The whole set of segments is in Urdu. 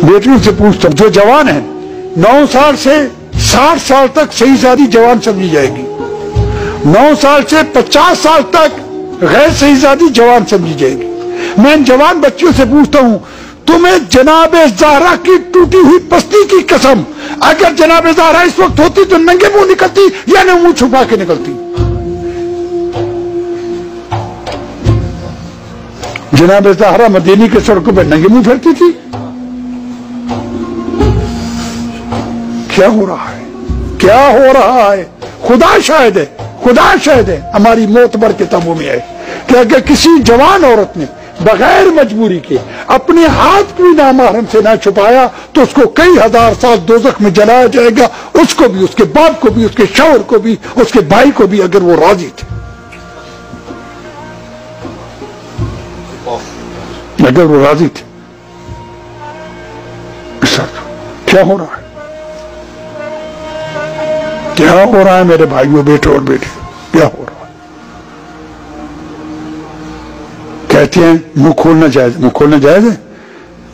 بیٹیوں سے پوچھتا ہوں جو جوان ہیں 9 سال سے 60 سال تک صحیح شادی جوان سمجھی جائے گی، 9 سال سے 50 سال تک غیر صحیح شادی جوان سمجھی جائے گی۔ میں ان جوان بچیوں سے پوچھتا ہوں تمہیں جناب زہرا کی ٹوٹی ہوئی پستی کی قسم، اگر جناب زہرا اس وقت ہوتی تو ننگے منہ نکلتی یا نہ منہ چھپا کے نکلتی؟ جناب زہرا مدینے کے سڑکوں پہ ننگے منہ پھرتی تھی۔ کیا ہو رہا ہے؟ کیا ہو رہا ہے؟ خدا شاہد ہے، خدا شاہد ہے، ہماری معتبر کتابوں میں ہے کہ اگر کسی جوان عورت نے بغیر مجبوری کے اپنے ہاتھ کو نامحرم سے نہ چھپایا تو اس کو کئی ہزار سال دوزخ میں جلایا جائے گا، اس کو بھی، اس کے باپ کو بھی، اس کے شوہر کو بھی، اس کے بھائی کو بھی، اگر وہ راضی تھے، اگر وہ راضی تھے۔ کیا ہو رہا ہے؟ کیا ہو رہا ہے میرے بھائیوں، بیٹے اور بیٹے؟ کیا ہو رہا ہے؟ کہتے ہیں منہ کھولنا جائز، منہ کھولنا جائز ہے؟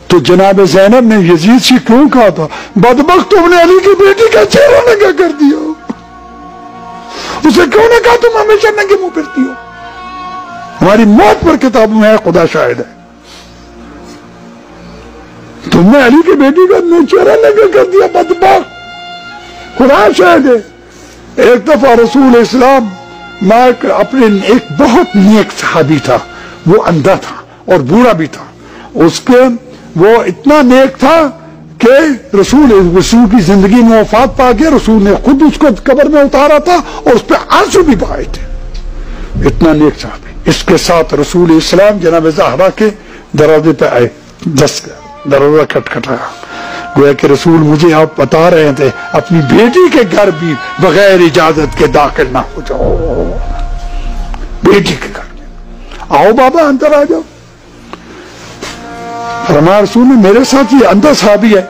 تو جناب زینب نے یزید سے کیوں کہا تھا بدبخت تم نے علی کی بیٹی کا چہرہ ننگا کر دیا؟ اسے کیوں نے کہا تم ہمیشہ ننگے منہ پھرتی ہو؟ ہماری موت پر کتابوں میں ہے، خدا شاہد ہے، تم نے علی کی بیٹی کا چہرہ ننگا کر دیا، بدبخت، خدا شاہد ہے۔ ایک دفعہ رسول اسلام اپنے ایک بہت نیک صحابی تھا، وہ اندھا تھا اور بوڑھا بھی تھا، اس کے وہ اتنا نیک تھا کہ رسول کی زندگی میں وفات پا گیا، رسول نے خود اس کو قبر میں اتارا تھا اور اس پہ آنسو بھی بہائے تھے، اتنا نیک صحابی۔ اس کے ساتھ رسول اسلام جناب زہرا کے دروازے پہ آئے، دروازہ کھٹکھٹایا، گویا کہ رسول مجھے آپ بتا رہے تھے اپنی بیٹی کے گھر بھی بغیر اجازت کے داخل نہ ہو جاؤ، بیٹی کے گھر میں آؤ بابا اندر آ جاؤ۔ فرمایا رسول نے میرے ساتھ یہ اندر صحابی ہے،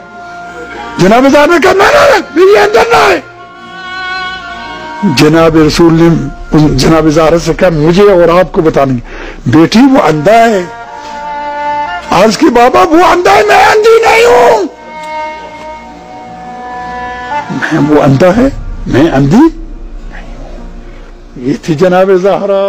جناب زہرا نے کہا نہ میری اندر نہ آئے۔ جناب رسول نے جناب زہرا سے کہا مجھے اور آپ کو بتانے بیٹی وہ اندھا ہے۔ عرض کی بابا وہ اندھا ہے، میں اندھی نہیں ہوں، وہ اندھا ہے، میں اندھی نہیں ہوں۔ یہ تھی جناب زہرا۔